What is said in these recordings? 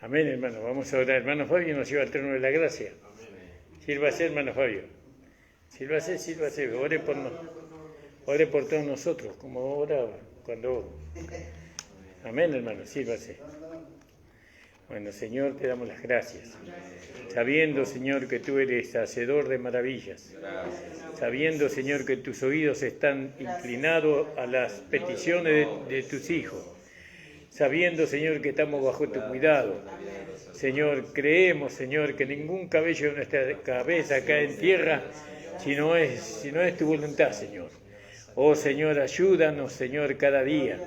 Amén, hermano. Vamos a orar. Hermano Fabio nos lleva al trono de la gracia. Sírvase, hermano Fabio. Sírvase. Ore por todos nosotros, como oraba cuando... Amén, hermano. Sírvase. Bueno, Señor, te damos las gracias. Sabiendo, Señor, que tú eres hacedor de maravillas. Sabiendo, Señor, que tus oídos están inclinados a las peticiones de tus hijos. Sabiendo, Señor, que estamos bajo tu cuidado. Señor, creemos, Señor, que ningún cabello de nuestra cabeza cae en tierra si no es tu voluntad, Señor. Oh, Señor, ayúdanos, Señor, cada día.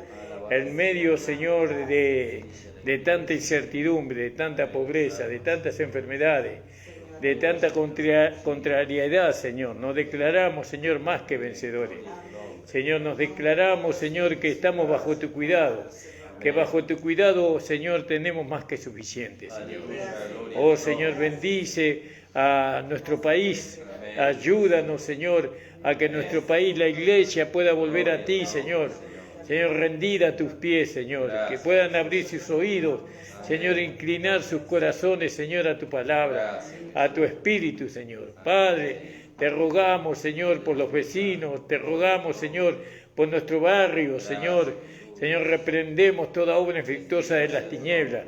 En medio, Señor, de tanta incertidumbre, de tanta pobreza, de tantas enfermedades, de tanta contrariedad, Señor. Nos declaramos, Señor, más que vencedores. Señor, nos declaramos, Señor, que estamos bajo tu cuidado. Que bajo tu cuidado, Señor, tenemos más que suficiente, Señor. Oh, Señor, bendice a nuestro país. Ayúdanos, Señor, a que nuestro país, la iglesia, pueda volver a ti, Señor. Señor, rendida a tus pies, Señor. Que puedan abrir sus oídos, Señor, inclinar sus corazones, Señor, a tu palabra, a tu espíritu, Señor. Padre, te rogamos, Señor, por los vecinos. Te rogamos, Señor, por nuestro barrio, Señor. Señor, reprendemos toda obra infructuosa de las tinieblas.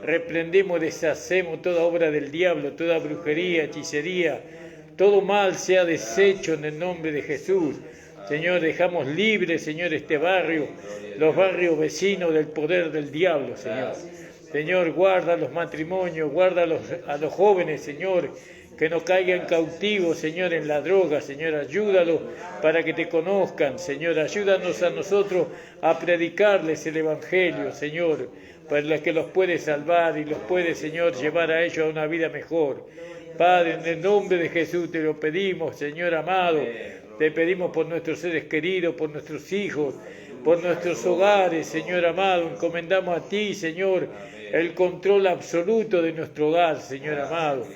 Reprendemos, deshacemos toda obra del diablo, toda brujería, hechicería. Todo mal sea deshecho en el nombre de Jesús. Señor, dejamos libre, Señor, este barrio, los barrios vecinos del poder del diablo, Señor. Señor, guarda los matrimonios, guarda a los jóvenes, Señor, que no caigan cautivos, Señor, en la droga. Señor, ayúdalos para que te conozcan. Señor, ayúdanos a nosotros a predicarles el Evangelio, Señor, para que los puede salvar y los puede, Señor, llevar a ellos a una vida mejor. Padre, en el nombre de Jesús te lo pedimos, Señor amado. Te pedimos por nuestros seres queridos, por nuestros hijos, por nuestros hogares, Señor amado. Encomendamos a ti, Señor, el control absoluto de nuestro hogar, Señor amado.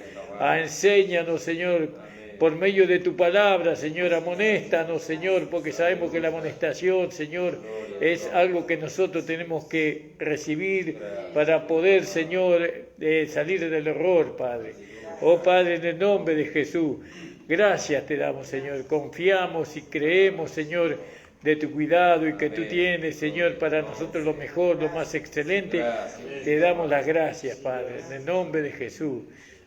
Enséñanos, Señor, por medio de tu palabra, Señor, amonéstanos, Señor, porque sabemos que la amonestación, Señor, es algo que nosotros tenemos que recibir para poder, Señor, salir del error, Padre. Oh, Padre, en el nombre de Jesús, gracias te damos, Señor. Confiamos y creemos, Señor, de tu cuidado y que tú tienes, Señor, para nosotros lo mejor, lo más excelente. Te damos las gracias, Padre, en el nombre de Jesús.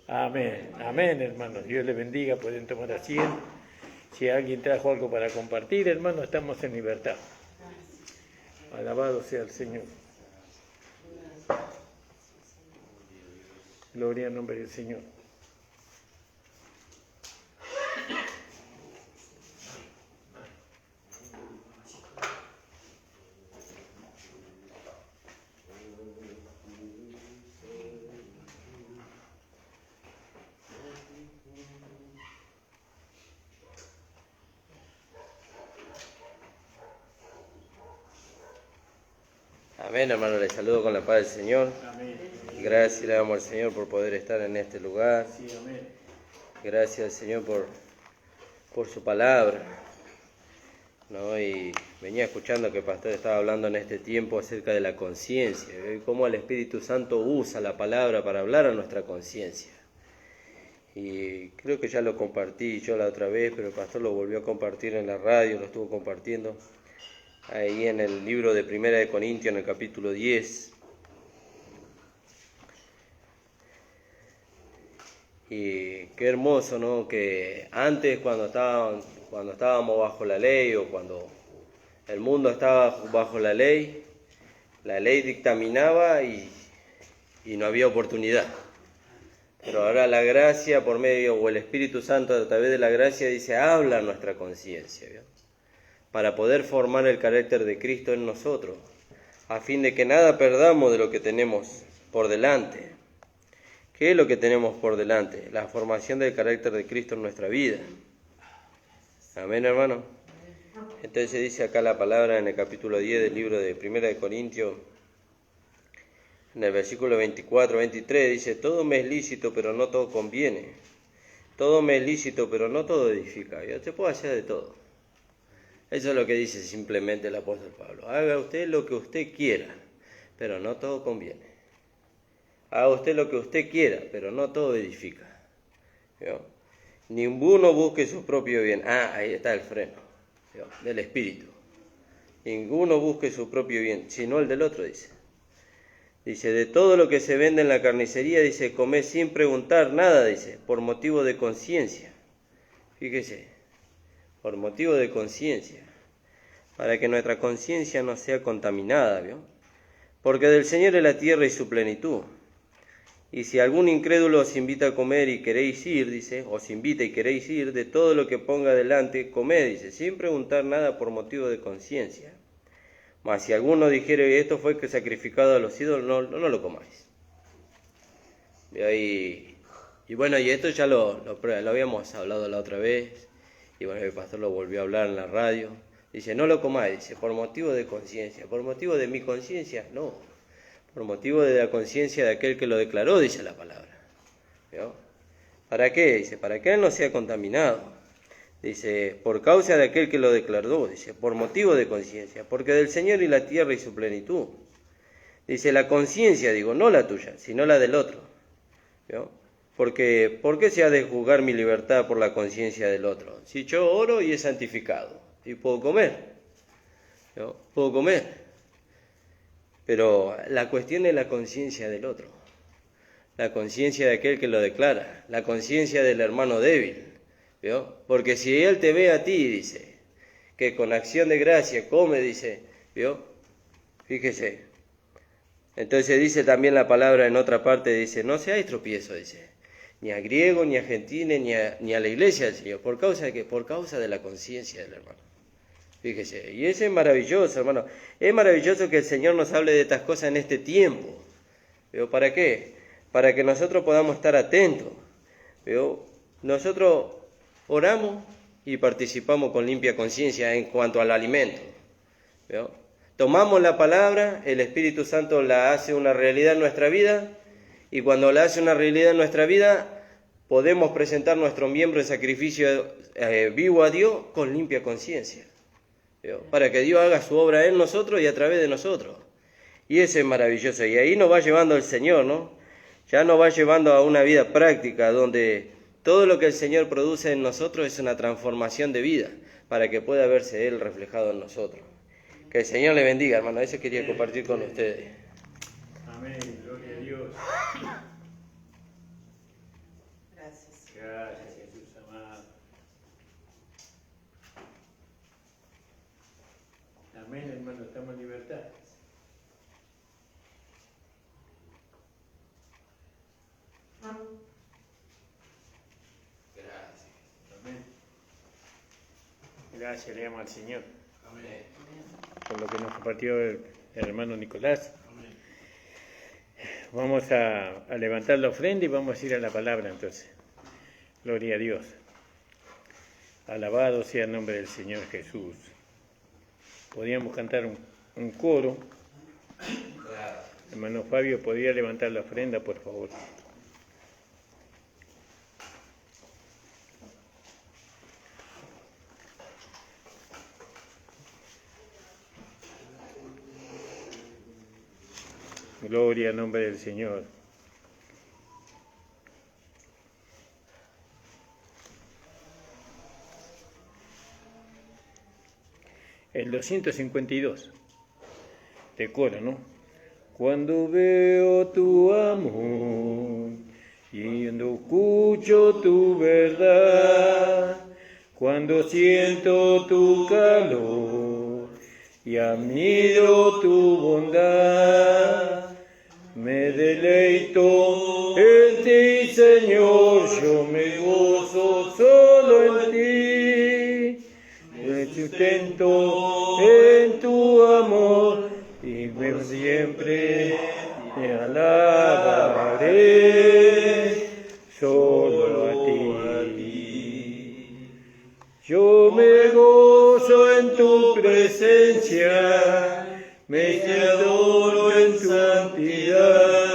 Amén, amén, hermanos. Dios les bendiga, pueden tomar asiento. Si alguien trajo algo para compartir, hermanos, estamos en libertad. Alabado sea el Señor. Gloria al nombre del Señor. Amén, hermano, les saludo con la paz del Señor. Amén. Gracias le damos al Señor por poder estar en este lugar. Sí, amén. Gracias al Señor por su palabra, ¿no? Y venía escuchando que el pastor estaba hablando en este tiempo acerca de la conciencia, y cómo el Espíritu Santo usa la palabra para hablar a nuestra conciencia. Y creo que ya lo compartí yo la otra vez, pero el pastor lo volvió a compartir en la radio, lo estuvo compartiendo ahí en el libro de Primera de Corintios, en el capítulo 10. Y qué hermoso, ¿no? Que antes, cuando estábamos bajo la ley, o cuando el mundo estaba bajo la ley dictaminaba y no había oportunidad. Pero ahora la gracia por medio, o el Espíritu Santo a través de la gracia, dice, habla a nuestra conciencia, ¿vio? Para poder formar el carácter de Cristo en nosotros, a fin de que nada perdamos de lo que tenemos por delante. ¿Qué es lo que tenemos por delante? La formación del carácter de Cristo en nuestra vida. Amén, hermano. Entonces dice acá la palabra en el capítulo 10 del libro de Primera de Corintios, en el versículo 24-23, dice, todo me es lícito, pero no todo conviene. Todo me es lícito, pero no todo edifica. Yo te puedo hacer de todo. Eso es lo que dice simplemente el apóstol Pablo. Haga usted lo que usted quiera, pero no todo conviene. haga usted lo que usted quiera, pero no todo edifica. ¿Vio? Ninguno busque su propio bien. Ahí está el freno, ¿vio? Del espíritu. Ninguno busque su propio bien, sino el del otro, dice. Dice, de todo lo que se vende en la carnicería, dice, comé sin preguntar nada, dice, por motivo de conciencia. Fíjese, por motivo de conciencia, para que nuestra conciencia no sea contaminada, ¿vio? Porque del Señor es la tierra y su plenitud. Y si algún incrédulo os invita a comer y queréis ir, dice, os invita y queréis ir, de todo lo que ponga delante, comed, dice, sin preguntar nada por motivo de conciencia. Mas si alguno dijere, esto fue que sacrificado a los ídolos, no lo comáis. Y bueno, y esto ya lo habíamos hablado la otra vez, y bueno, el pastor lo volvió a hablar en la radio. Dice, no lo comáis, dice, por motivo de conciencia. ¿Por motivo de mi conciencia? No. Por motivo de la conciencia de aquel que lo declaró, dice la palabra. ¿Vio? ¿Para qué? Dice, para que él no sea contaminado. Dice, por causa de aquel que lo declaró, dice, por motivo de conciencia, porque del Señor y la tierra y su plenitud. Dice, la conciencia, digo, no la tuya, sino la del otro. ¿Vio? Porque, ¿por qué se ha de juzgar mi libertad por la conciencia del otro? Si yo oro y es santificado, y puedo comer, ¿no? Puedo comer. Pero la cuestión es la conciencia del otro, la conciencia de aquel que lo declara, la conciencia del hermano débil, ¿vio? Porque si él te ve a ti, dice, que con acción de gracia come, dice, ¿vio? Fíjese. Entonces dice también la palabra en otra parte, dice, no seáis tropiezo, dice, ni a griego, ni a gentile, ni a la iglesia del Señor. ¿Por causa de qué? Por causa de la conciencia del hermano. Fíjese, y eso es maravilloso, hermano. Es maravilloso que el Señor nos hable de estas cosas en este tiempo. ¿Veo? ¿Para qué? Para que nosotros podamos estar atentos. ¿Veo? Nosotros oramos y participamos con limpia conciencia en cuanto al alimento. ¿Veo? Tomamos la palabra, el Espíritu Santo la hace una realidad en nuestra vida, y cuando la hace una realidad en nuestra vida, podemos presentar nuestro miembro en sacrificio vivo a Dios con limpia conciencia. Para que Dios haga su obra en nosotros y a través de nosotros. Y eso es maravilloso. Y ahí nos va llevando el Señor, ¿no? Ya nos va llevando a una vida práctica donde todo lo que el Señor produce en nosotros es una transformación de vida para que pueda verse Él reflejado en nosotros. Que el Señor le bendiga, hermano. Eso quería compartir con ustedes. Amén. Gloria a Dios. Gracias. Gracias, Jesús amado. Amén, hermano. Estamos en libertad. Gracias. Amén. Gracias, le amo al Señor Amén. por lo que nos compartió el hermano Nicolás. Vamos a levantar la ofrenda y vamos a ir a la palabra entonces. Gloria a Dios. Alabado sea el nombre del Señor Jesús. Podríamos cantar un coro. Hermano Fabio, ¿podría levantar la ofrenda, por favor? Gloria al nombre del Señor. El 252 de coro, ¿no? Cuando veo tu amor y cuando escucho tu verdad, cuando siento tu calor y admiro tu bondad, me deleito en ti, Señor, yo me gozo solo en ti, me sustento en tu amor y siempre te alabaré solo a ti. Yo me gozo en tu presencia, me adoro en santidad,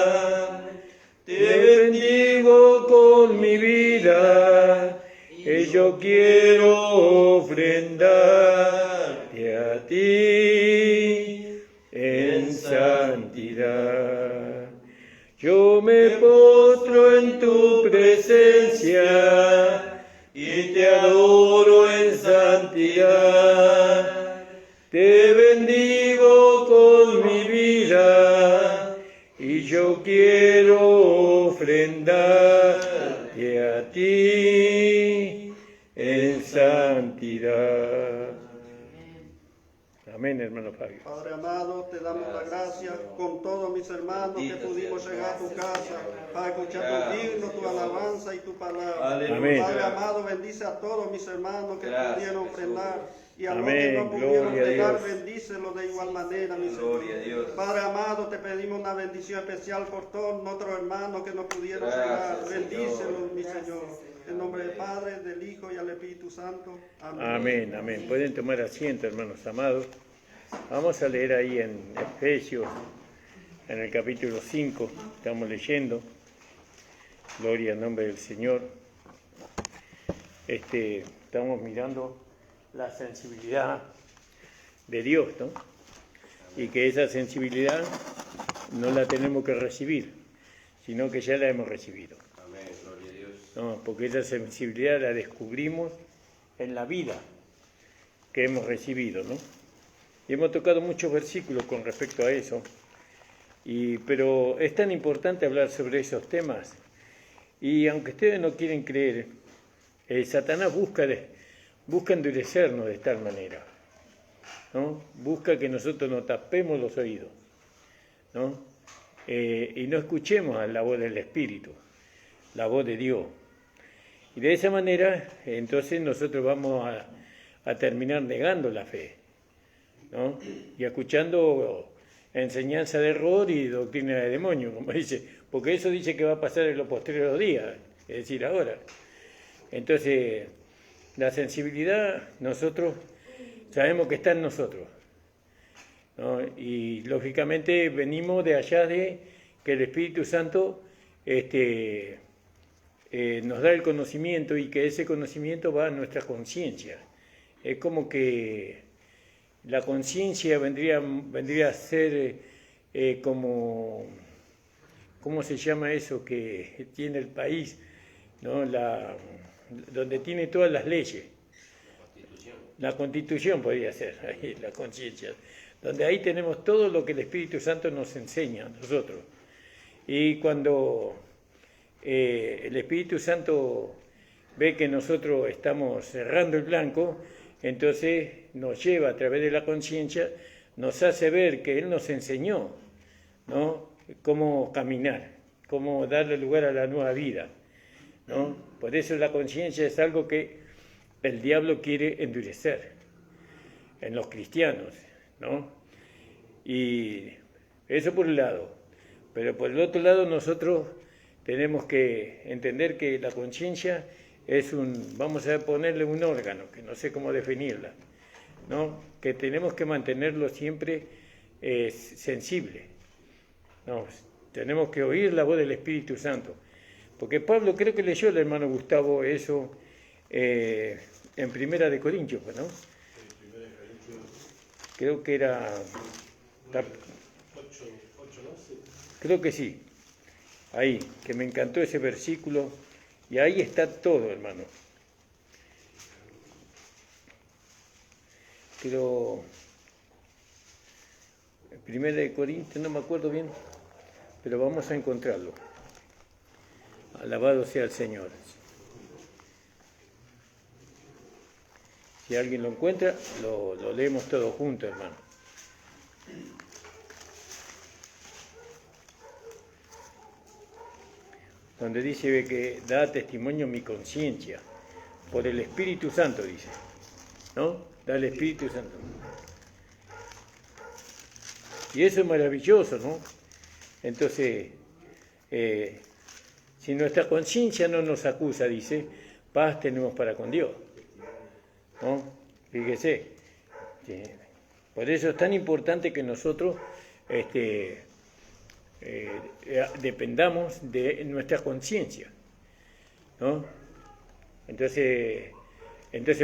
te bendigo con mi vida, y yo quiero ofrendarte a ti en santidad. Yo me postro en tu presencia y te adoro en santidad. Te bendigo con mi vida y yo quiero ofrendarte a ti en santidad. Amén, hermano Fabio. Padre amado, te damos la gracia con todos mis hermanos que pudimos llegar a tu casa para escuchar tu digno, tu alabanza y tu palabra. Amén. Padre amado, bendice a todos mis hermanos que pudieron ofrendar y a los Amén. que no pudieron Gloria a ofrendar, Dios. bendícelos de igual manera, mi Señor. Padre amado, te pedimos una bendición especial por todos nuestros hermanos que no pudieron llegar. Bendícelos, mi Señor. En nombre del Padre, del Hijo y del Espíritu Santo. Amén. Amén, amén. Pueden tomar asiento, hermanos amados. Vamos a leer ahí en Efesios, en el capítulo 5, estamos leyendo. Gloria al nombre del Señor. Estamos mirando la sensibilidad de Dios, ¿no? Y que esa sensibilidad no la tenemos que recibir, sino que ya la hemos recibido. No, porque esa sensibilidad la descubrimos en la vida que hemos recibido, ¿no? Y hemos tocado muchos versículos con respecto a eso, pero es tan importante hablar sobre esos temas. Y aunque ustedes no quieren creer, Satanás busca endurecernos de tal manera, ¿no? Busca que nosotros nos tapemos los oídos, ¿no? Y no escuchemos a la voz del Espíritu, la voz de Dios. Y de esa manera, entonces nosotros vamos a terminar negando la fe, ¿no? Y escuchando enseñanza de error y doctrina de demonio, como dice, porque eso dice que va a pasar en los posteriores días, es decir, ahora. Entonces, la sensibilidad nosotros sabemos que está en nosotros, ¿no? Y lógicamente venimos de allá de que el Espíritu Santo nos da el conocimiento y que ese conocimiento va a nuestra conciencia. Es como que la conciencia vendría a ser como, ¿cómo se llama eso que tiene el país? ¿No? Donde tiene todas las leyes. La Constitución podría ser, ahí, la conciencia. Donde ahí tenemos todo lo que el Espíritu Santo nos enseña a nosotros. Y cuando el Espíritu Santo ve que nosotros estamos cerrando el blanco, entonces nos lleva a través de la conciencia, nos hace ver que Él nos enseñó, ¿no? Cómo caminar, cómo darle lugar a la nueva vida, ¿no? Por eso la conciencia es algo que el diablo quiere endurecer en los cristianos, ¿no? Y eso por un lado, pero por el otro lado nosotros tenemos que entender que la conciencia es vamos a ponerle un órgano, que no sé cómo definirla, ¿no? Que tenemos que mantenerlo siempre sensible, ¿no? Tenemos que oír la voz del Espíritu Santo, porque Pablo creo que leyó el hermano Gustavo eso en Primera de Corintios, ¿no? Creo que era... Creo que sí. Ahí, que me encantó ese versículo, y ahí está todo, hermano. Pero, en 1 Corintios, no me acuerdo bien, pero vamos a encontrarlo. Alabado sea el Señor. Si alguien lo encuentra, lo leemos todos juntos, hermano. Donde dice que da testimonio mi conciencia, por el Espíritu Santo, dice, ¿no? Da el Espíritu Santo. Y eso es maravilloso, ¿no? Entonces, si nuestra conciencia no nos acusa, dice, paz tenemos para con Dios, ¿no? Fíjese, por eso es tan importante que nosotros dependamos de nuestra conciencia, ¿no? Entonces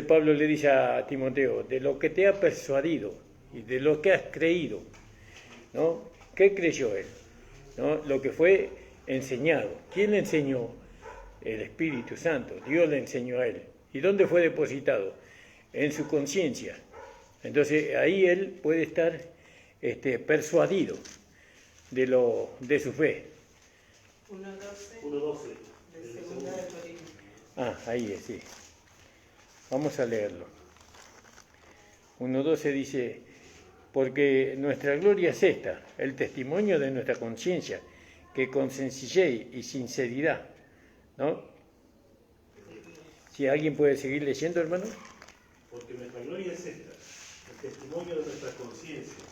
Pablo le dice a Timoteo, de lo que te ha persuadido y de lo que has creído, ¿no? ¿Qué creyó él? ¿No? Lo que fue enseñado. ¿Quién le enseñó? El Espíritu Santo. Dios le enseñó a él. ¿Y dónde fue depositado? En su conciencia. Entonces ahí él puede estar persuadido de su fe. 1.12 de Segunda de Corintios. Ahí es, sí. Vamos a leerlo. 1.12 dice, porque nuestra gloria es esta, el testimonio de nuestra conciencia, que con sencillez y sinceridad, ¿no? Si alguien puede seguir leyendo, hermano. Porque nuestra gloria es esta, el testimonio de nuestra conciencia,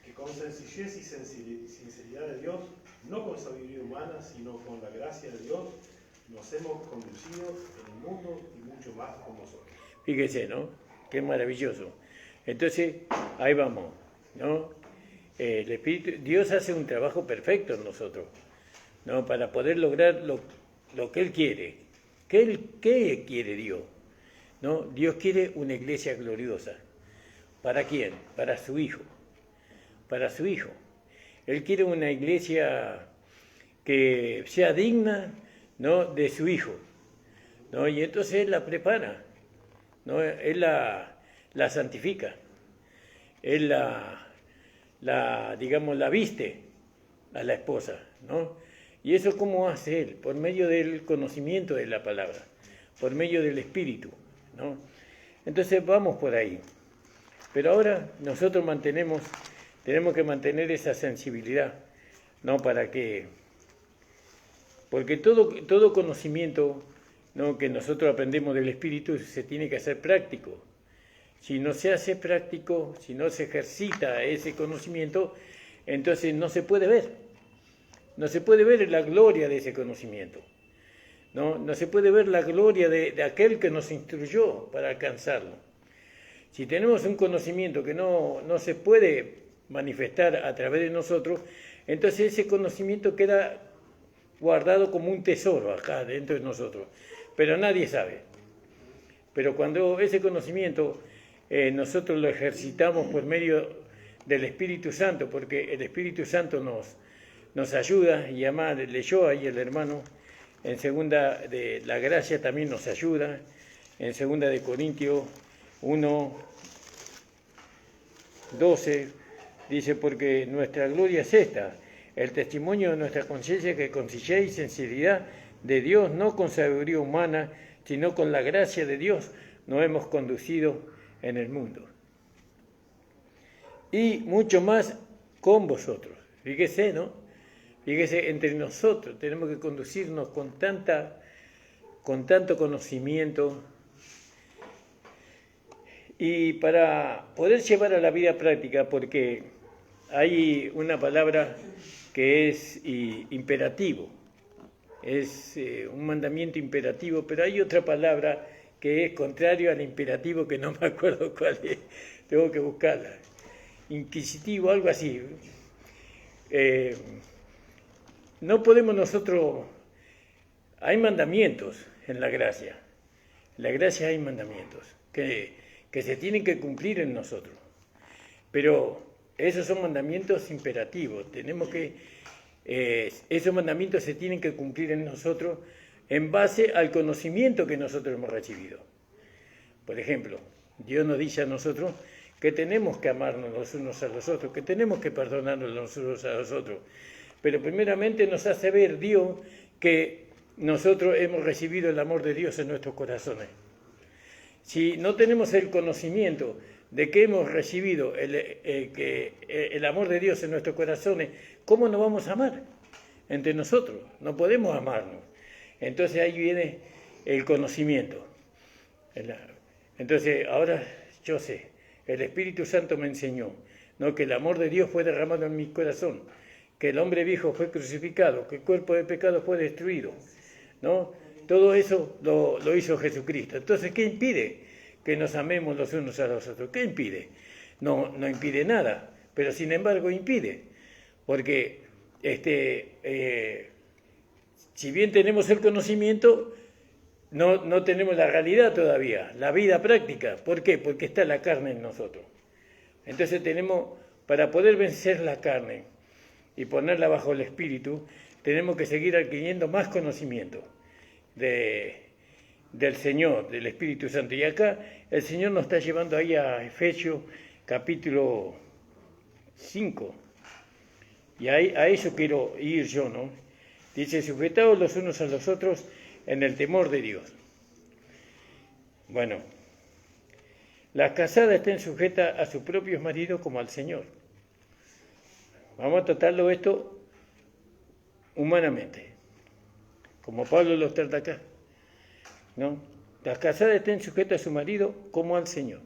que con sencillez y sinceridad de Dios, no con sabiduría humana, sino con la gracia de Dios, nos hemos conducido en el mundo y mucho más con vosotros. Fíjese, ¿no? Qué maravilloso. Entonces, ahí vamos, ¿no? El Espíritu, Dios hace un trabajo perfecto en nosotros, ¿no? Para poder lograr lo que Él quiere. ¿Qué quiere Dios? ¿No? Dios quiere una iglesia gloriosa. ¿Para quién? Para su Hijo. Para su Hijo. Él quiere una iglesia que sea digna, ¿no? De su Hijo, ¿no? Y entonces Él la prepara, ¿no? Él la santifica. Él digamos, la viste a la esposa, ¿no? ¿Y eso cómo hace Él? Por medio del conocimiento de la palabra, por medio del Espíritu, ¿no? Entonces vamos por ahí. Pero ahora nosotros tenemos que mantener esa sensibilidad, ¿no? Porque todo conocimiento, ¿no? Que nosotros aprendemos del Espíritu se tiene que hacer práctico. Si no se hace práctico, si no se ejercita ese conocimiento, entonces no se puede ver. No se puede ver la gloria de ese conocimiento. No se puede ver la gloria de aquel que nos instruyó para alcanzarlo. Si tenemos un conocimiento que no se puede manifestar a través de nosotros, entonces ese conocimiento queda guardado como un tesoro acá dentro de nosotros. Pero nadie sabe. Pero cuando ese conocimiento nosotros lo ejercitamos por medio del Espíritu Santo, porque el Espíritu Santo nos ayuda, y además leyó ahí el hermano, en segunda de la gracia también nos ayuda, en segunda de Corintios 1:12, dice, porque nuestra gloria es esta, el testimonio de nuestra conciencia que con sencillez y sinceridad de Dios, no con sabiduría humana, sino con la gracia de Dios, nos hemos conducido en el mundo. Y mucho más con vosotros. Fíjese, ¿no? Fíjese, entre nosotros tenemos que conducirnos con tanto conocimiento. Y para poder llevar a la vida práctica, porque hay una palabra que es imperativo, es un mandamiento imperativo, pero hay otra palabra que es contrario al imperativo, que no me acuerdo cuál es, tengo que buscarla, inquisitivo, algo así. No podemos nosotros, hay mandamientos en la gracia hay mandamientos que se tienen que cumplir en nosotros, pero esos son mandamientos imperativos, esos mandamientos se tienen que cumplir en nosotros en base al conocimiento que nosotros hemos recibido. Por ejemplo, Dios nos dice a nosotros que tenemos que amarnos los unos a los otros, que tenemos que perdonarnos los unos a los otros, pero primeramente nos hace ver Dios que nosotros hemos recibido el amor de Dios en nuestros corazones. Si no tenemos el conocimiento de que hemos recibido el amor de Dios en nuestros corazones, ¿cómo nos vamos a amar entre nosotros? No podemos amarnos. Entonces ahí viene el conocimiento. Entonces ahora yo sé, el Espíritu Santo me enseñó, ¿no? Que el amor de Dios fue derramado en mi corazón, que el hombre viejo fue crucificado, que el cuerpo de pecado fue destruido, ¿no? Todo eso lo hizo Jesucristo. Entonces, ¿qué impide que nos amemos los unos a los otros? ¿Qué impide? No impide nada, pero sin embargo impide, porque si bien tenemos el conocimiento, no tenemos la realidad todavía, la vida práctica. ¿Por qué? Porque está la carne en nosotros. Entonces para poder vencer la carne, y ponerla bajo el Espíritu, tenemos que seguir adquiriendo más conocimiento del Señor, del Espíritu Santo. Y acá el Señor nos está llevando ahí a Efesios capítulo 5. Y a eso quiero ir yo, ¿no? Dice, sujetados los unos a los otros en el temor de Dios. Bueno, las casadas estén sujetas a sus propios maridos como al Señor. Vamos a tratarlo esto humanamente, como Pablo lo trata acá, ¿no? Las casadas estén sujetas a su marido como al Señor,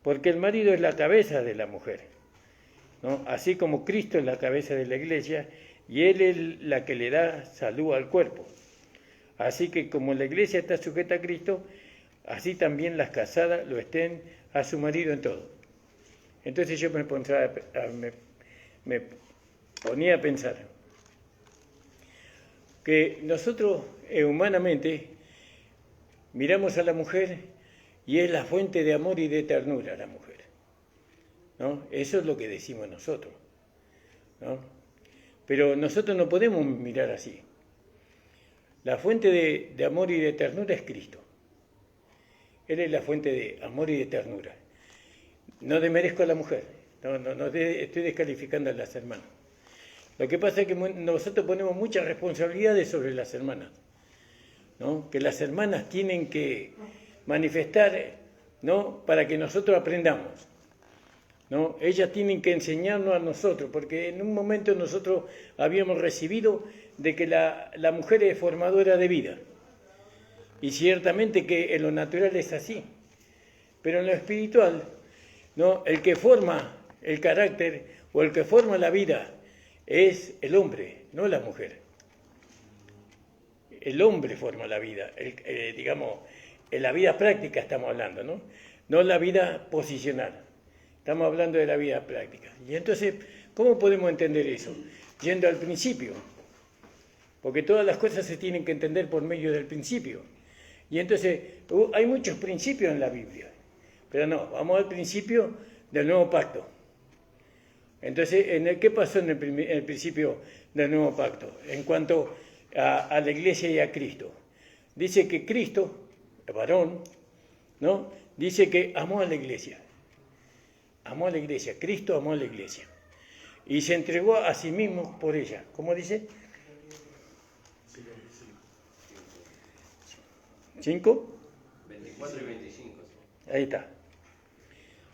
porque el marido es la cabeza de la mujer, ¿no? Así como Cristo es la cabeza de la iglesia y Él es la que le da salud al cuerpo. Así que como la iglesia está sujeta a Cristo, así también las casadas lo estén a su marido en todo. Entonces yo me ponía a pensar que nosotros humanamente miramos a la mujer y es la fuente de amor y de ternura la mujer, ¿no? Eso es lo que decimos nosotros, ¿no? Pero nosotros no podemos mirar así. La fuente de amor y de ternura es Cristo. Él es la fuente de amor y de ternura. No demerezco a la mujer, no estoy descalificando a las hermanas. Lo que pasa es que nosotros ponemos muchas responsabilidades sobre las hermanas, ¿no? Que las hermanas tienen que manifestar, ¿no? Para que nosotros aprendamos, ¿no? Ellas tienen que enseñarnos a nosotros, porque en un momento nosotros habíamos recibido de que la mujer es formadora de vida. Y ciertamente que en lo natural es así, pero en lo espiritual, ¿no? El que forma el carácter o el que forma la vida es el hombre, no la mujer. El hombre forma la vida, digamos, en la vida práctica estamos hablando, ¿no? No la vida posicional, estamos hablando de la vida práctica. Y entonces, ¿cómo podemos entender eso? Yendo al principio, porque todas las cosas se tienen que entender por medio del principio. Y entonces, hay muchos principios en la Biblia, pero no, vamos al principio del nuevo pacto. Entonces, ¿qué pasó en el principio del nuevo pacto? En cuanto a la iglesia y a Cristo. Dice que Cristo, el varón, ¿no? Dice que amó a la iglesia. Amó a la iglesia. Cristo amó a la iglesia. Y se entregó a sí mismo por ella. ¿Cómo dice? 5. 24 y 25. Ahí está.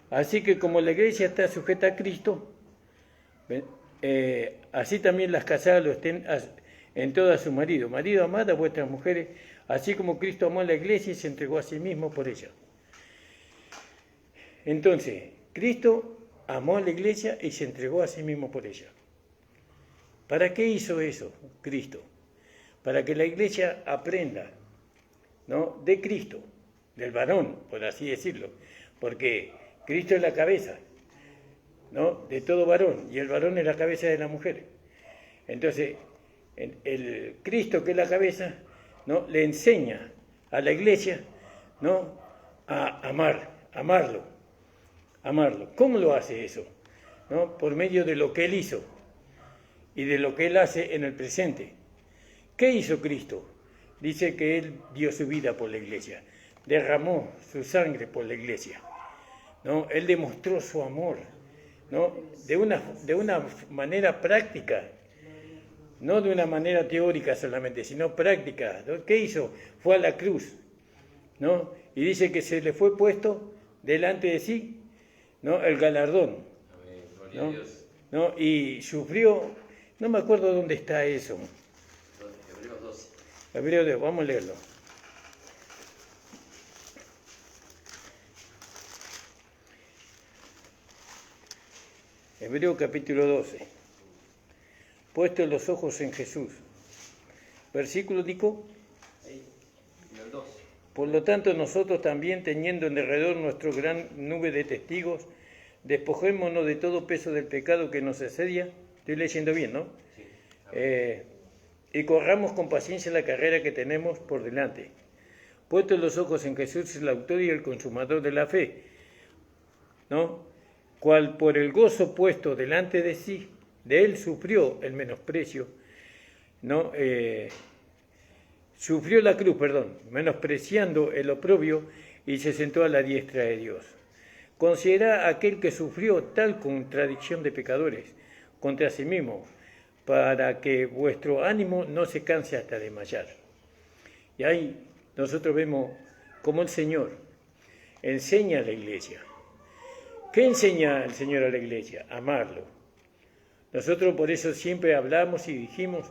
Así que como la iglesia está sujeta a Cristo, así también las casadas lo estén en todo a su marido. Marido, amad a vuestras mujeres, así como Cristo amó a la iglesia y se entregó a sí mismo por ella. Entonces, Cristo amó a la iglesia y se entregó a sí mismo por ella. ¿Para qué hizo eso Cristo? Para que la iglesia aprenda, ¿no? De Cristo, del varón, por así decirlo, porque Cristo es la cabeza, ¿no? De todo varón, y el varón es la cabeza de la mujer. Entonces, el Cristo, que es la cabeza, ¿no? Le enseña a la iglesia, ¿no? A amarlo. ¿Cómo lo hace eso? ¿No? Por medio de lo que Él hizo y de lo que Él hace en el presente. ¿Qué hizo Cristo? Dice que Él dio su vida por la iglesia, derramó su sangre por la iglesia, ¿no? Él demostró su amor, ¿no? De una manera práctica, no de una manera teórica solamente, sino práctica, ¿no? ¿Qué hizo? Fue a la cruz, ¿no? Y dice que se le fue puesto delante de sí, ¿no? El galardón, ¿no? ¿No? Y sufrió, no me acuerdo dónde está eso. Hebreos 12. Hebreos 12, vamos a leerlo. Hebreos capítulo 12. Puestos los ojos en Jesús. Versículo dijo. Por lo tanto, nosotros también, teniendo en derredor nuestra gran nube de testigos, despojémonos de todo peso del pecado que nos asedia. Estoy leyendo bien, ¿no? Sí. Y corramos con paciencia la carrera que tenemos por delante. Puestos los ojos en Jesús, el autor y el consumador de la fe, ¿no? Cual por el gozo puesto delante de sí, de él sufrió el menosprecio, ¿no? Sufrió la cruz, menospreciando el oprobio y se sentó a la diestra de Dios. Considera aquel que sufrió tal contradicción de pecadores contra sí mismo, para que vuestro ánimo no se canse hasta desmayar. Y ahí nosotros vemos cómo el Señor enseña a la iglesia. ¿Qué enseña el Señor a la iglesia? Amarlo. Nosotros por eso siempre hablamos y dijimos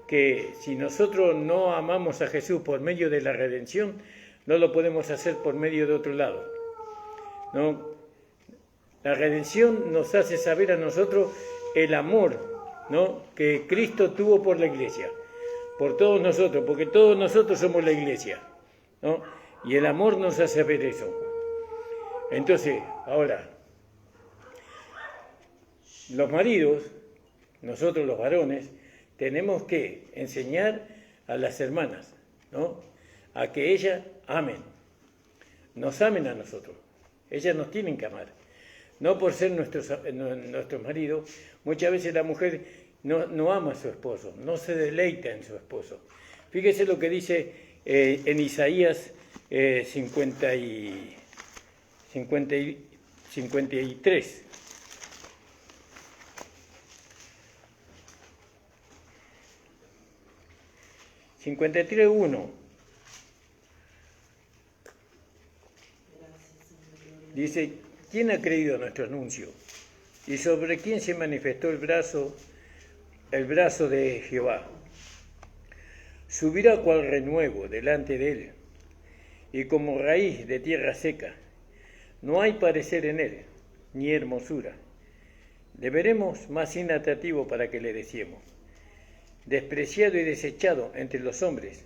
que si nosotros no amamos a Jesús por medio de la redención, no lo podemos hacer por medio de otro lado, ¿no? La redención nos hace saber a nosotros el amor, ¿no?, que Cristo tuvo por la iglesia, por todos nosotros, porque todos nosotros somos la iglesia, ¿no? Y el amor nos hace ver eso. Entonces, ahora, los maridos, nosotros los varones, tenemos que enseñar a las hermanas, ¿no?, a que ellas nos amen a nosotros. Ellas nos tienen que amar. No por ser nuestros maridos. Muchas veces la mujer no ama a su esposo, no se deleita en su esposo. Fíjese lo que dice en Isaías 53. 53:1. Dice: ¿quién ha creído a nuestro anuncio? ¿Y sobre quién se manifestó el brazo de Jehová? Subirá cual renuevo delante de él, y como raíz de tierra seca. No hay parecer en él, ni hermosura. Le veremos más inatractivo para que le deseemos. Despreciado y desechado entre los hombres,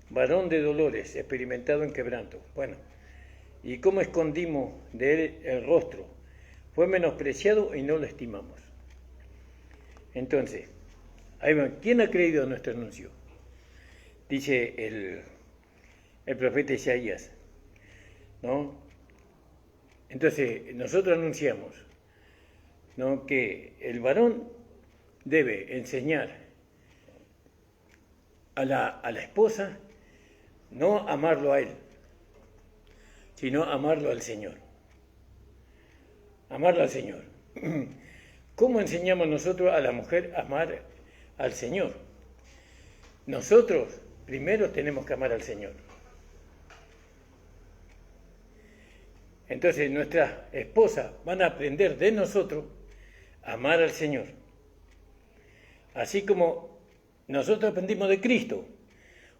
varón de dolores, experimentado en quebranto. Bueno, ¿y cómo escondimos de él el rostro? Fue menospreciado y no lo estimamos. Entonces, ahí va. ¿Quién ha creído a nuestro anuncio? Dice el profeta Isaías, ¿no? Entonces, nosotros anunciamos, ¿no?, que el varón debe enseñar a la esposa, no amarlo a él, sino amarlo al Señor. Amarlo al Señor. ¿Cómo enseñamos nosotros a la mujer a amar al Señor? Nosotros primero tenemos que amar al Señor. Entonces nuestras esposas van a aprender de nosotros a amar al Señor. Así como nosotros aprendimos de Cristo,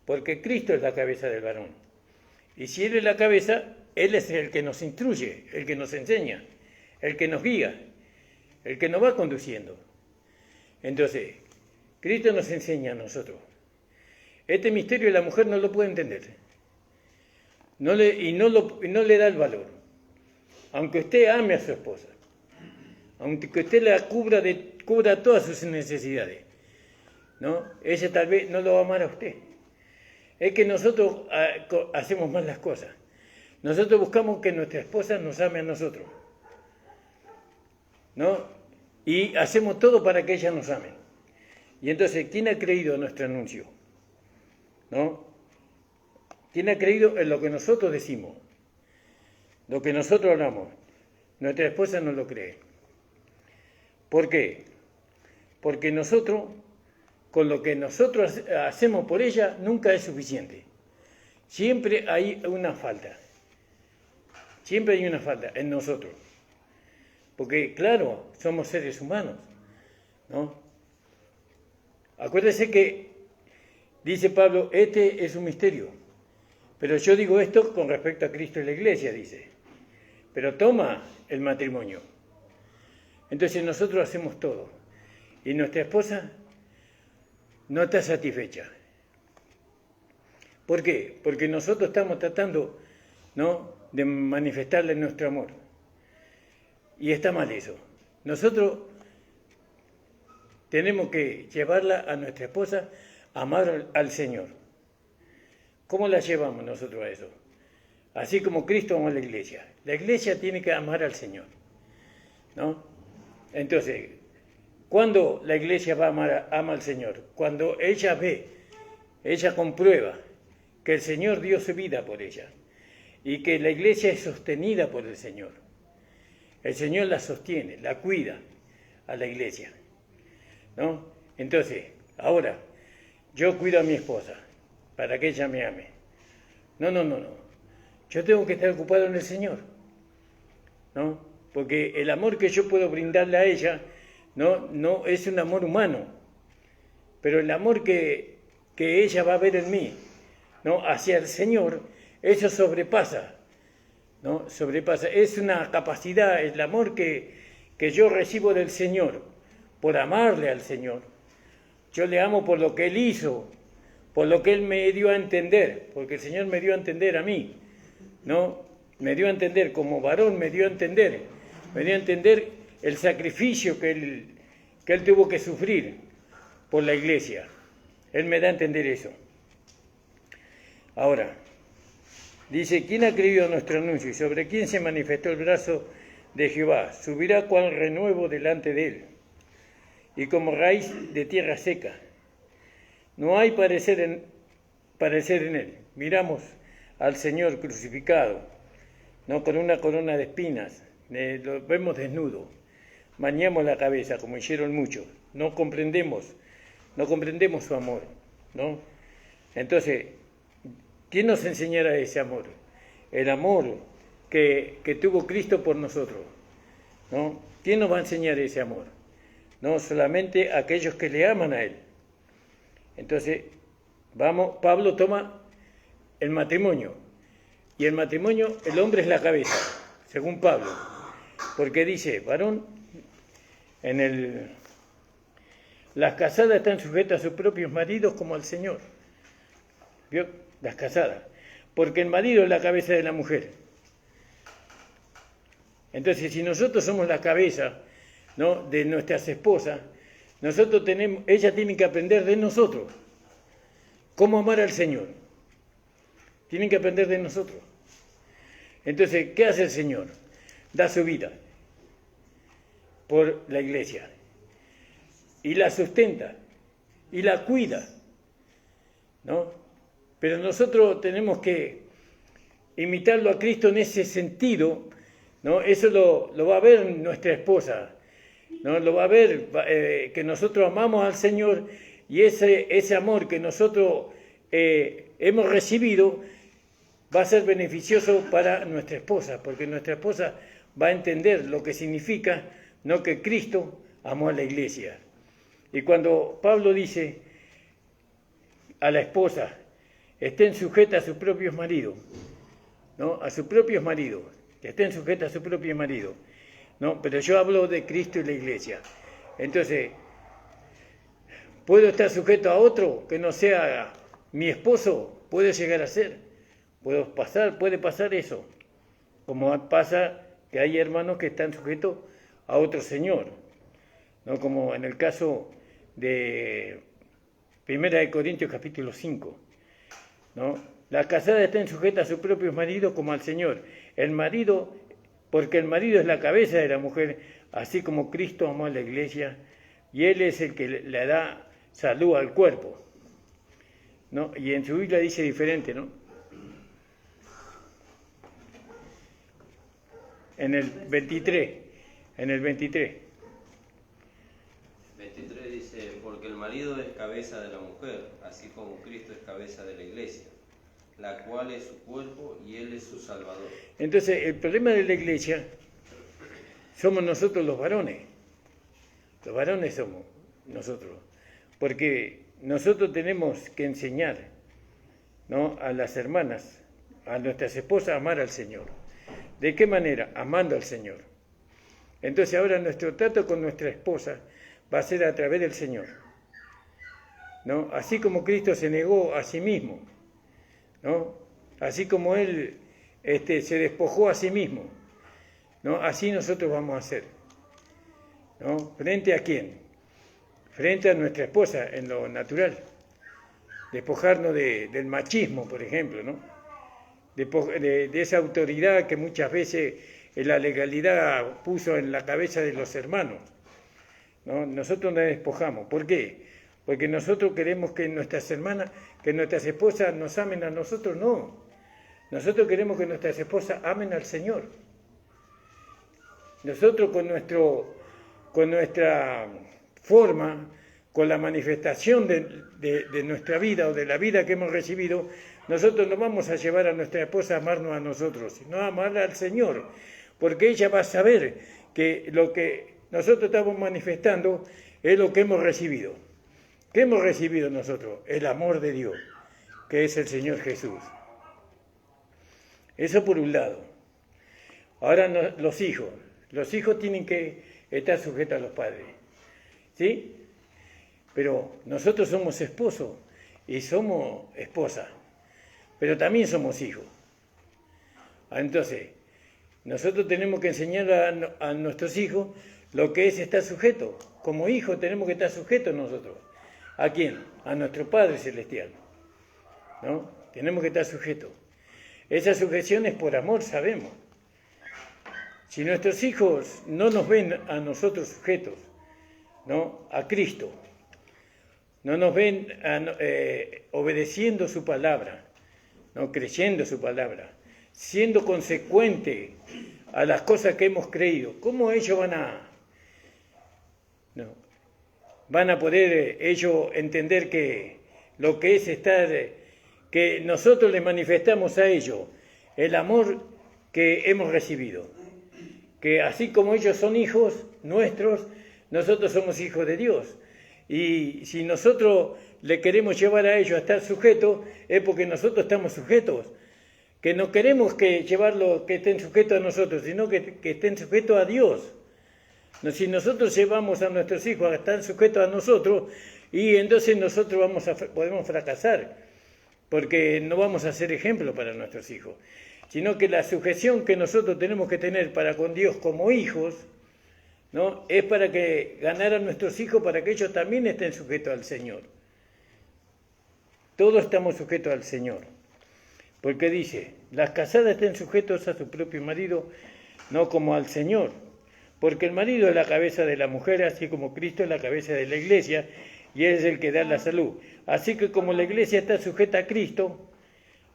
porque Cristo es la cabeza del varón. Y si Él es la cabeza, Él es el que nos instruye, el que nos enseña, el que nos guía, el que nos va conduciendo. Entonces, Cristo nos enseña a nosotros. Este misterio la mujer no lo puede entender. No le da el valor. Aunque usted ame a su esposa, aunque usted la cubra todas sus necesidades, ¿no?, ella tal vez no lo va a amar a usted. Es que nosotros hacemos mal las cosas. Nosotros buscamos que nuestra esposa nos ame a nosotros, ¿no? Y hacemos todo para que ella nos ame. Y entonces, ¿quién ha creído en nuestro anuncio? ¿No? ¿Quién ha creído en lo que nosotros decimos? Lo que nosotros hablamos. Nuestra esposa no lo cree. ¿Por qué? Porque nosotros, con lo que nosotros hacemos por ella, nunca es suficiente. Siempre hay una falta. Siempre hay una falta en nosotros. Porque, claro, somos seres humanos, ¿no? Acuérdese que, dice Pablo, este es un misterio. Pero yo digo esto con respecto a Cristo y la iglesia, dice. Pero toma el matrimonio. Entonces nosotros hacemos todo. Y nuestra esposa no está satisfecha. ¿Por qué? Porque nosotros estamos tratando, ¿no?, de manifestarle nuestro amor. Y está mal eso. Nosotros tenemos que llevarla a nuestra esposa a amar al Señor. ¿Cómo la llevamos nosotros a eso? Así como Cristo ama a la iglesia. La iglesia tiene que amar al Señor, ¿no? Entonces, ¿Cuándo la iglesia va a ama al Señor? Cuando ella ve, ella comprueba que el Señor dio su vida por ella y que la iglesia es sostenida por el Señor. El Señor la sostiene, la cuida a la iglesia, ¿no? Entonces, ahora, yo cuido a mi esposa para que ella me ame. No. Yo tengo que estar ocupado en el Señor, ¿no? Porque el amor que yo puedo brindarle a ella no es un amor humano, pero el amor que ella va a ver en mí, ¿no? Hacia el Señor, eso sobrepasa, ¿no? Sobrepasa, es una capacidad, el amor que yo recibo del Señor, por amarle al Señor. Yo le amo por lo que Él hizo, por lo que Él me dio a entender, porque el Señor me dio a entender a mí, ¿no? Me dio a entender, como varón me dio a entender el sacrificio que él tuvo que sufrir por la iglesia. Él me da a entender eso. Ahora, dice, ¿quién ha creído nuestro anuncio y sobre quién se manifestó el brazo de Jehová? Subirá cual renuevo delante de él y como raíz de tierra seca. No hay parecer en él. Miramos al Señor crucificado, no con una corona de espinas, lo vemos desnudo, maniamos la cabeza como hicieron muchos, no comprendemos su amor, ¿no? Entonces, ¿quién nos enseñará ese amor? El amor que tuvo Cristo por nosotros, ¿no? ¿Quién nos va a enseñar ese amor? No solamente aquellos que le aman a Él. Entonces, Pablo toma el matrimonio, y el matrimonio, el hombre es la cabeza, según Pablo, porque dice, varón, las casadas están sujetas a sus propios maridos como al Señor. ¿Vio? Las casadas, porque el marido es la cabeza de la mujer. Entonces, si nosotros somos la cabeza, ¿no?, de nuestras esposas, ellas tienen que aprender de nosotros cómo amar al Señor. Tienen que aprender de nosotros. Entonces, ¿qué hace el Señor? Da su vida por la iglesia y la sustenta y la cuida, ¿no? Pero nosotros tenemos que imitarlo a Cristo en ese sentido, ¿no? Eso lo va a ver nuestra esposa, ¿no? Lo va a ver que nosotros amamos al Señor y ese amor que nosotros hemos recibido va a ser beneficioso para nuestra esposa, porque nuestra esposa va a entender lo que significa, ¿no?, que Cristo amó a la iglesia. Y cuando Pablo dice a la esposa, estén sujetas a sus propios maridos, ¿no?, a sus propios maridos, que estén sujetas a sus propios maridos, ¿no? Pero yo hablo de Cristo y la iglesia. Entonces, ¿puedo estar sujeto a otro que no sea mi esposo? Puede llegar a ser. Puede pasar eso, como pasa que hay hermanos que están sujetos a otro señor, ¿no? Como en el caso de 1 Corintios capítulo 5, ¿no? Las casadas están sujetas a sus propios maridos como al Señor. El marido, porque el marido es la cabeza de la mujer, así como Cristo amó a la iglesia, y Él es el que le da salud al cuerpo, ¿no? Y en su Biblia dice diferente, ¿no? En el 23 dice, porque el marido es cabeza de la mujer, así como Cristo es cabeza de la iglesia, la cual es su cuerpo y Él es su Salvador. Entonces, el problema de la iglesia somos nosotros los varones. Los varones somos nosotros. Porque nosotros tenemos que enseñar, ¿no?, a las hermanas, a nuestras esposas, a amar al Señor. ¿De qué manera? Amando al Señor. Entonces ahora nuestro trato con nuestra esposa va a ser a través del Señor, ¿no? Así como Cristo se negó a sí mismo, ¿no? Así como Él se despojó a sí mismo, ¿no? Así nosotros vamos a hacer, ¿no? ¿Frente a quién? Frente a nuestra esposa en lo natural. Despojarnos del machismo, por ejemplo, ¿no? De esa autoridad que muchas veces la legalidad puso en la cabeza de los hermanos, ¿no? Nosotros nos despojamos. ¿Por qué? Porque nosotros queremos que nuestras hermanas, que nuestras esposas nos amen a nosotros, no. Nosotros queremos que nuestras esposas amen al Señor. Nosotros con nuestra forma, con la manifestación de nuestra vida o de la vida que hemos recibido, nosotros no vamos a llevar a nuestra esposa a amarnos a nosotros, sino a amarla al Señor, porque ella va a saber que lo que nosotros estamos manifestando es lo que hemos recibido. ¿Qué hemos recibido nosotros? El amor de Dios, que es el Señor Jesús. Eso por un lado. Ahora los hijos tienen que estar sujetos a los padres, ¿sí? Pero nosotros somos esposos y somos esposas, pero también somos hijos. Entonces, nosotros tenemos que enseñar a nuestros hijos lo que es estar sujetos. Como hijos tenemos que estar sujetos nosotros. ¿A quién? A nuestro Padre Celestial, ¿no? Tenemos que estar sujetos. Esa sujeción es por amor, sabemos. Si nuestros hijos no nos ven a nosotros sujetos, ¿no? A Cristo, no nos ven obedeciendo su palabra, ¿no? Creyendo su palabra, siendo consecuente a las cosas que hemos creído, ¿cómo ellos van a poder ellos entender que lo que es estar, que nosotros les manifestamos a ellos el amor que hemos recibido? Que así como ellos son hijos nuestros, nosotros somos hijos de Dios. Y si nosotros le queremos llevar a ellos a estar sujetos, es porque nosotros estamos sujetos. Que no queremos que llevarlo, que estén sujetos a nosotros, sino que estén sujetos a Dios. Si nosotros llevamos a nuestros hijos a estar sujetos a nosotros, y entonces nosotros podemos fracasar, porque no vamos a ser ejemplo para nuestros hijos. Sino que la sujeción que nosotros tenemos que tener para con Dios como hijos, ¿no? Es para que ganar a nuestros hijos, para que ellos también estén sujetos al Señor. Todos estamos sujetos al Señor. Porque dice, las casadas estén sujetos a su propio marido, no como al Señor. Porque el marido es la cabeza de la mujer, así como Cristo es la cabeza de la iglesia, y es el que da la salud. Así que como la iglesia está sujeta a Cristo,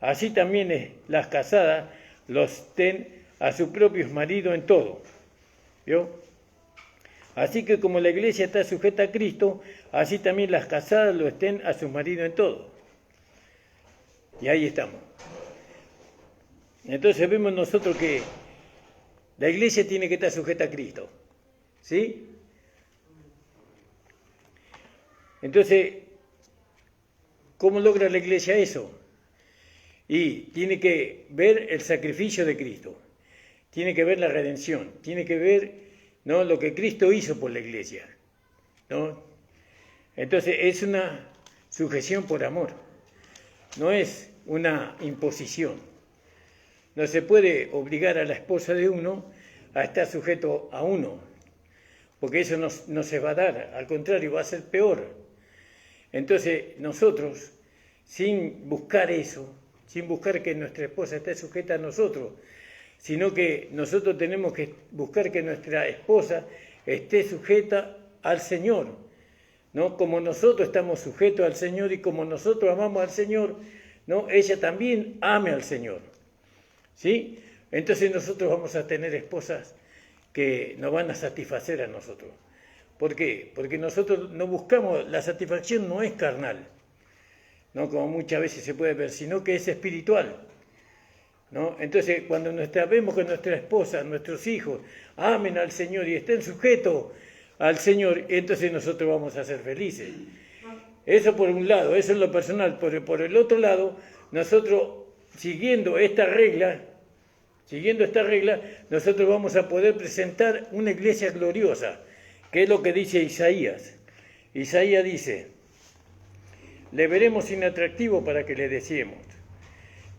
así también las casadas los den a sus propios maridos en todo. ¿Vio? Así que como la iglesia está sujeta a Cristo, así también las casadas lo estén a sus maridos en todo. Y ahí estamos. Entonces vemos nosotros que la iglesia tiene que estar sujeta a Cristo. ¿Sí? Entonces, ¿cómo logra la iglesia eso? Y tiene que ver el sacrificio de Cristo, tiene que ver la redención, tiene que ver, ¿no?, lo que Cristo hizo por la iglesia, ¿no? Entonces es una sujeción por amor, no es una imposición. No se puede obligar a la esposa de uno a estar sujeto a uno, porque eso no se va a dar, al contrario, va a ser peor. Entonces nosotros, sin buscar eso, sin buscar que nuestra esposa esté sujeta a nosotros, sino que nosotros tenemos que buscar que nuestra esposa esté sujeta al Señor, ¿no? Como nosotros estamos sujetos al Señor y como nosotros amamos al Señor, ¿no? Ella también ame al Señor, ¿sí? Entonces nosotros vamos a tener esposas que nos van a satisfacer a nosotros. ¿Por qué? Porque nosotros no buscamos, la satisfacción no es carnal, ¿no?, como muchas veces se puede ver, sino que es espiritual, ¿no? Entonces, cuando vemos que nuestra esposa, nuestros hijos, amen al Señor y estén sujetos al Señor, entonces nosotros vamos a ser felices. Eso por un lado, eso es lo personal. Por el otro lado, nosotros, siguiendo esta regla, nosotros vamos a poder presentar una iglesia gloriosa, que es lo que dice Isaías. Isaías dice, le veremos inatractivo para que le deseemos.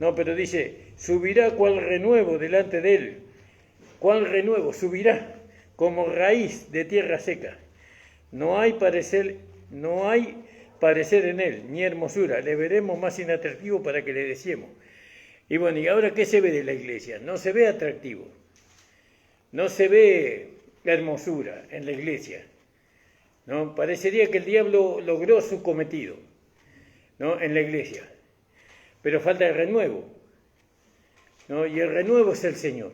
No, pero dice, subirá cual renuevo delante de él. ¿Cuál renuevo? Subirá como raíz de tierra seca. No hay parecer en él, ni hermosura. Le veremos más inatractivo para que le deseemos. Y bueno, ¿y ahora qué se ve de la iglesia? No se ve atractivo. No se ve hermosura en la iglesia. ¿no? Parecería que el diablo logró su cometido, ¿no? En la iglesia, pero falta el renuevo, ¿no? Y el renuevo es el Señor.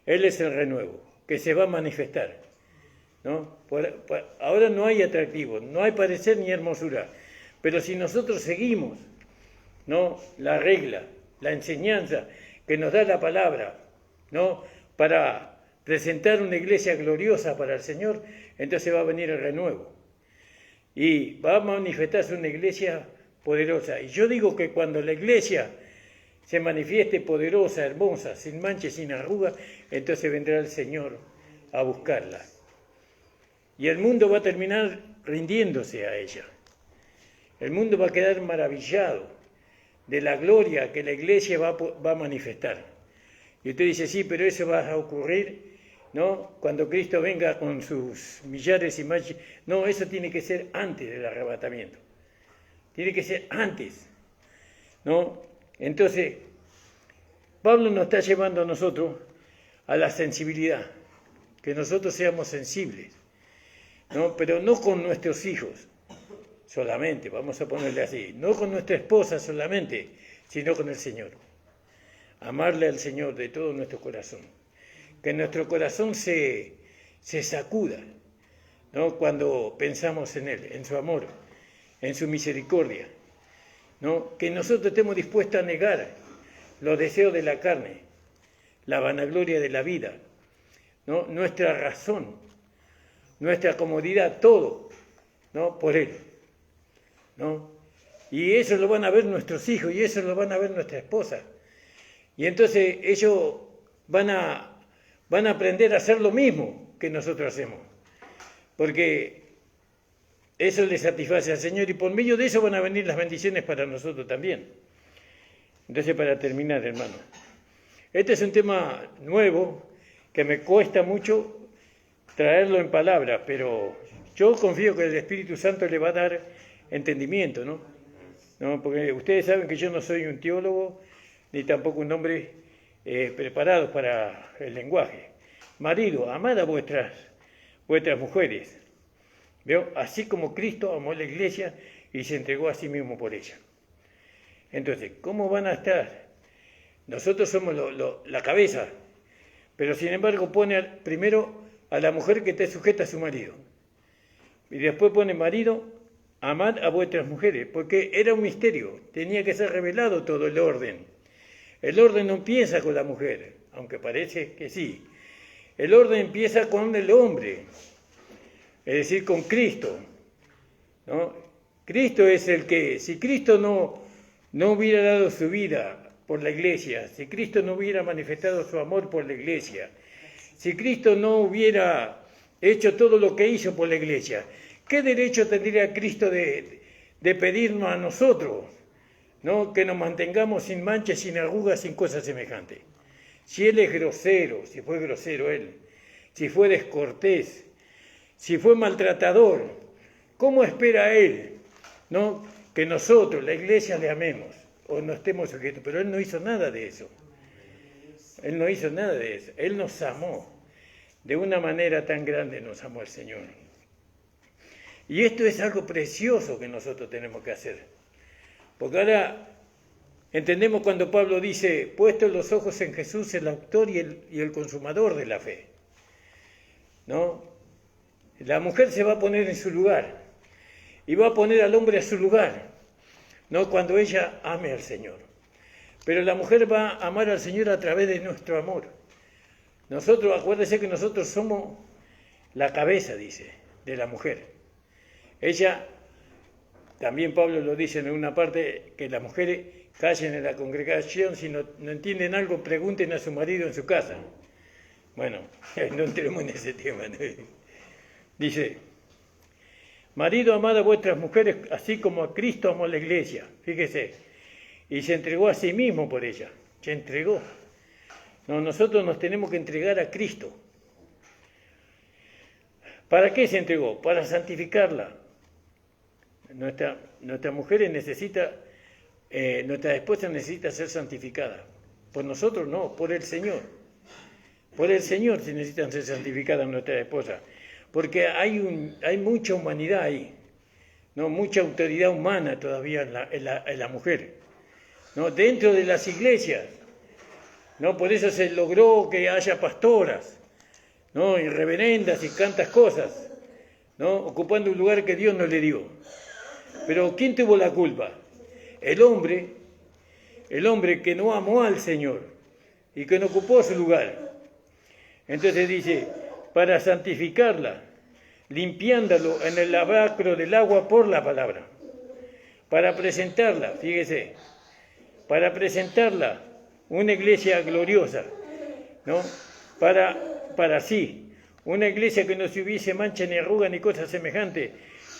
Él es el renuevo, que se va a manifestar, ¿no? Ahora no hay atractivo, no hay parecer ni hermosura, pero si nosotros seguimos, ¿no? La regla, la enseñanza que nos da la palabra, ¿no? Para presentar una iglesia gloriosa para el Señor, entonces va a venir el renuevo y va a manifestarse una iglesia poderosa. Y yo digo que cuando la iglesia se manifieste poderosa, hermosa, sin mancha, sin arruga, entonces vendrá el Señor a buscarla. Y el mundo va a terminar rindiéndose a ella. El mundo va a quedar maravillado de la gloria que la iglesia va a manifestar. Y usted dice, sí, pero eso va a ocurrir, ¿no? Cuando Cristo venga con sus millares y más. No, eso tiene que ser antes del arrebatamiento. Tiene que ser antes, ¿no? Entonces, Pablo nos está llevando a nosotros a la sensibilidad, que nosotros seamos sensibles, ¿no? Pero no con nuestros hijos solamente, vamos a ponerle así, no con nuestra esposa solamente, sino con el Señor. Amarle al Señor de todo nuestro corazón. Que nuestro corazón se sacuda, ¿no? Cuando pensamos en Él, en su amor, en su misericordia, ¿no? Que nosotros estemos dispuestos a negar los deseos de la carne, la vanagloria de la vida, ¿no? Nuestra razón, nuestra comodidad, todo, ¿no? Por Él, ¿no? Y eso lo van a ver nuestros hijos y eso lo van a ver nuestra esposa. Y entonces ellos van a aprender a hacer lo mismo que nosotros hacemos, porque eso les satisface al Señor y por medio de eso van a venir las bendiciones para nosotros también. Entonces, para terminar, hermano, este es un tema nuevo que me cuesta mucho traerlo en palabras, pero yo confío que el Espíritu Santo le va a dar entendimiento, ¿no? Porque ustedes saben que yo no soy un teólogo ni tampoco un hombre preparado para el lenguaje. Marido, amad a vuestras mujeres, ¿veo? Así como Cristo amó a la iglesia y se entregó a sí mismo por ella. Entonces, ¿cómo van a estar? Nosotros somos la cabeza, pero sin embargo pone primero a la mujer que esté sujeta a su marido. Y después pone marido, amad a vuestras mujeres, porque era un misterio, tenía que ser revelado todo el orden. El orden no empieza con la mujer, aunque parece que sí. El orden empieza con el hombre, es decir, con Cristo, ¿no? Cristo es el que, si Cristo no hubiera dado su vida por la iglesia, si Cristo no hubiera manifestado su amor por la iglesia, si Cristo no hubiera hecho todo lo que hizo por la iglesia, ¿qué derecho tendría Cristo de pedirnos a nosotros, ¿no? Que nos mantengamos sin manchas, sin arrugas, sin cosas semejantes? Si Él es grosero, si fue grosero Él, si fue descortés, si fue maltratador, ¿cómo espera Él, ¿no? Que nosotros, la iglesia, le amemos o no estemos sujetos? Pero Él no hizo nada de eso. Él no hizo nada de eso. Él nos amó. De una manera tan grande nos amó el Señor. Y esto es algo precioso que nosotros tenemos que hacer. Porque ahora entendemos cuando Pablo dice, puestos los ojos en Jesús, el autor y el consumador de la fe, ¿no? La mujer se va a poner en su lugar y va a poner al hombre a su lugar, ¿no? Cuando ella ame al Señor. Pero la mujer va a amar al Señor a través de nuestro amor. Nosotros, acuérdense que nosotros somos la cabeza, dice, de la mujer. Ella, también Pablo lo dice en una parte, que las mujeres callen en la congregación, si no entienden algo, pregunten a su marido en su casa. Bueno, no entremos en ese tema, ¿no? Dice, marido, amad a vuestras mujeres, así como a Cristo amó a la iglesia, fíjese, y se entregó a sí mismo por ella, se entregó. No, nosotros nos tenemos que entregar a Cristo. ¿Para qué se entregó? Para santificarla. Nuestras mujeres nuestra esposa necesita ser santificada. Por nosotros no, por el Señor. Por el Señor se necesitan ser santificadas nuestras esposas. porque hay mucha humanidad ahí, ¿no? Mucha autoridad humana todavía en la mujer, ¿no? Dentro de las iglesias, ¿no? Por eso se logró que haya pastoras, ¿no? Y reverendas y tantas cosas, ¿no? Ocupando un lugar que Dios no le dio. Pero ¿quién tuvo la culpa? El hombre que no amó al Señor y que no ocupó su lugar. Entonces dice, para santificarla, limpiándolo en el lavacro del agua por la palabra. Para presentarla, fíjese, para presentarla una iglesia gloriosa, ¿no? Para sí, una iglesia que no se hubiese mancha ni arruga ni cosa semejante,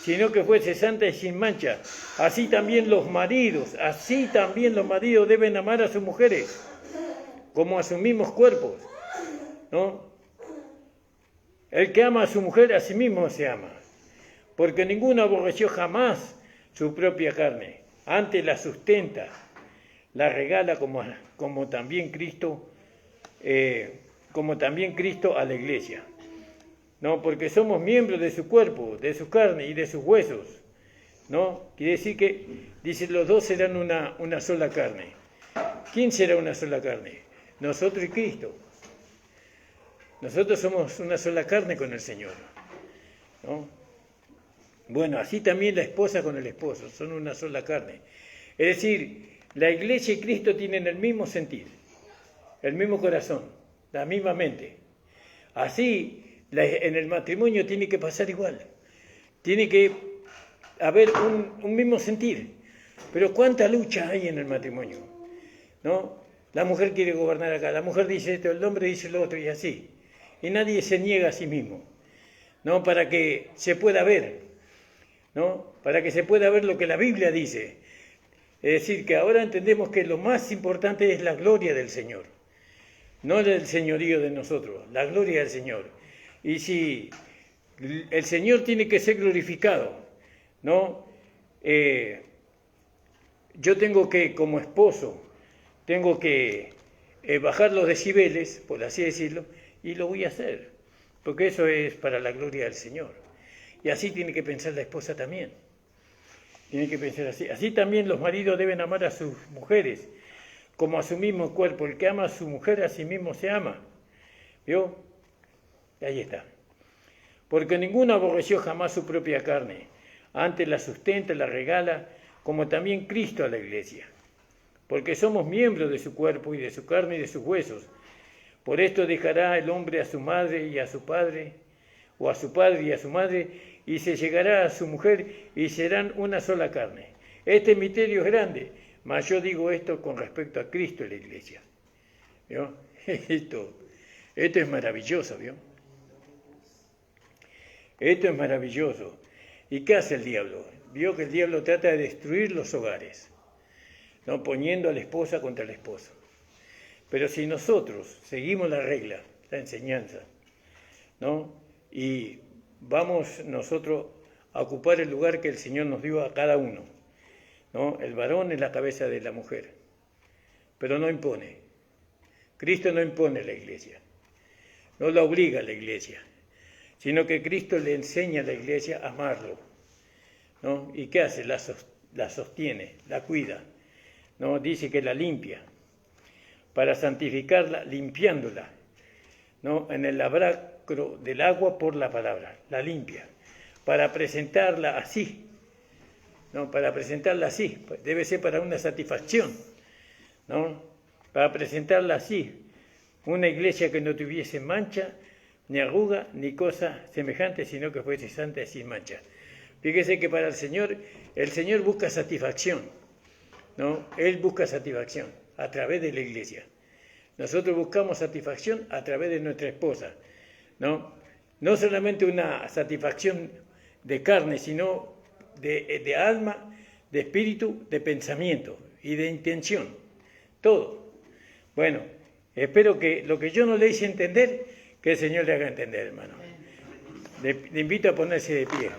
sino que fuese santa y sin mancha. Así también los maridos deben amar a sus mujeres, como a sus mismos cuerpos, ¿no? El que ama a su mujer a sí mismo se ama, porque ninguno aborreció jamás su propia carne, antes la sustenta, la regala como también Cristo a la iglesia, ¿no? Porque somos miembros de su cuerpo, de su carne y de sus huesos, ¿no? Quiere decir que, dice, los dos serán una sola carne. ¿Quién será una sola carne? Nosotros y Cristo. Nosotros somos una sola carne con el Señor, ¿no? Bueno, así también la esposa con el esposo, son una sola carne. Es decir, la iglesia y Cristo tienen el mismo sentir, el mismo corazón, la misma mente. Así, en el matrimonio tiene que pasar igual. Tiene que haber un mismo sentir. Pero ¿cuánta lucha hay en el matrimonio? ¿No? La mujer quiere gobernar acá, la mujer dice esto, el hombre dice lo otro y así. Y nadie se niega a sí mismo, ¿no? Para que se pueda ver, ¿no? Para que se pueda ver lo que la Biblia dice. Es decir, que ahora entendemos que lo más importante es la gloria del Señor, no el señorío de nosotros, la gloria del Señor. Y si el Señor tiene que ser glorificado, ¿no? Yo tengo que, como esposo, tengo que bajar los decibeles, por así decirlo, y lo voy a hacer, porque eso es para la gloria del Señor. Y así tiene que pensar la esposa también. Tiene que pensar así. Así también los maridos deben amar a sus mujeres, como a su mismo cuerpo. El que ama a su mujer a sí mismo se ama. ¿Vio? Y ahí está. Porque ninguno aborreció jamás su propia carne. Antes la sustenta, la regala, como también Cristo a la iglesia. Porque somos miembros de su cuerpo y de su carne y de sus huesos. Por esto dejará el hombre a su madre y a su padre, o a su padre y a su madre, y se llegará a su mujer y serán una sola carne. Este misterio es grande, mas yo digo esto con respecto a Cristo y la iglesia. ¿Vio? Esto es maravilloso, ¿vio? Esto es maravilloso. ¿Y qué hace el diablo? Vio que el diablo trata de destruir los hogares, ¿no? Poniendo a la esposa contra el esposo. Pero si nosotros seguimos la regla, la enseñanza, ¿no? Y vamos nosotros a ocupar el lugar que el Señor nos dio a cada uno, ¿no? El varón es la cabeza de la mujer, pero no impone. Cristo no impone a la iglesia, no la obliga a la iglesia, sino que Cristo le enseña a la iglesia a amarlo, ¿no? ¿Y qué hace? La sostiene, la cuida, ¿no? Dice que la limpia, para santificarla, limpiándola, ¿no? En el lavacro del agua por la palabra, la limpia, para presentarla así, ¿no? Para presentarla así, debe ser para una satisfacción, ¿no? Para presentarla así, una iglesia que no tuviese mancha, ni arruga, ni cosa semejante, sino que fuese santa y sin mancha. Fíjese que para el Señor busca satisfacción, ¿no? Él busca satisfacción a través de la iglesia. Nosotros buscamos satisfacción a través de nuestra esposa, ¿no? No solamente una satisfacción de carne, sino de alma, de espíritu, de pensamiento y de intención. Todo. Bueno, espero que lo que yo no le hice entender, que el Señor le haga entender, hermano. Le invito a ponerse de pie.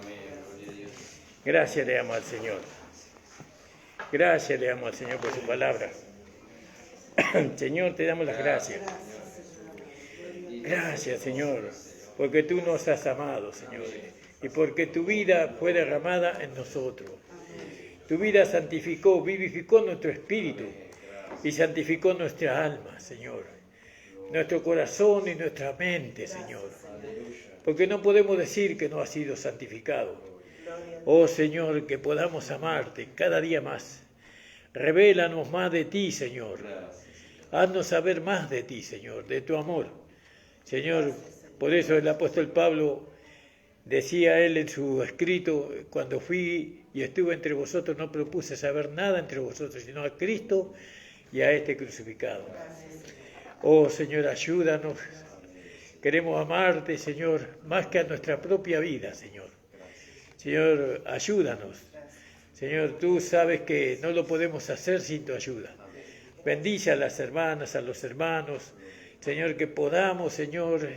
Gracias le damos al Señor. Gracias le damos al Señor por su palabra. Señor, te damos las gracias. Gracias, Señor, porque tú nos has amado, Señor, y porque tu vida fue derramada en nosotros. Tu vida santificó, vivificó nuestro espíritu y santificó nuestra alma, Señor, nuestro corazón y nuestra mente, Señor, porque no podemos decir que no ha sido santificado. Oh Señor, que podamos amarte cada día más. Revélanos más de ti, Señor. Haznos saber más de ti, Señor, de tu amor. Señor, por eso el apóstol Pablo decía él en su escrito, cuando fui y estuve entre vosotros, no propuse saber nada entre vosotros, sino a Cristo y a este crucificado. Oh Señor, ayúdanos. Queremos amarte, Señor, más que a nuestra propia vida, Señor. Señor, ayúdanos. Señor, tú sabes que no lo podemos hacer sin tu ayuda. Bendice a las hermanas, a los hermanos. Señor, que podamos, Señor,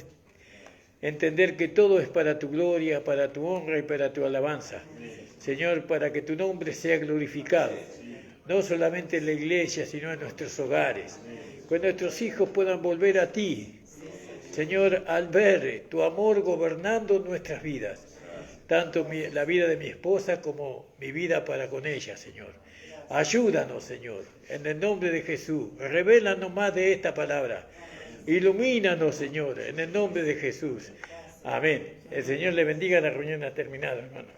entender que todo es para tu gloria, para tu honra y para tu alabanza. Señor, para que tu nombre sea glorificado, no solamente en la iglesia, sino en nuestros hogares. Que nuestros hijos puedan volver a ti, Señor, al ver tu amor gobernando nuestras vidas, tanto la vida de mi esposa como mi vida para con ella, Señor. Ayúdanos, Señor, en el nombre de Jesús. Revélanos más de esta palabra. Ilumínanos, Señor, en el nombre de Jesús. Amén. El Señor le bendiga. La reunión ha terminado, hermano.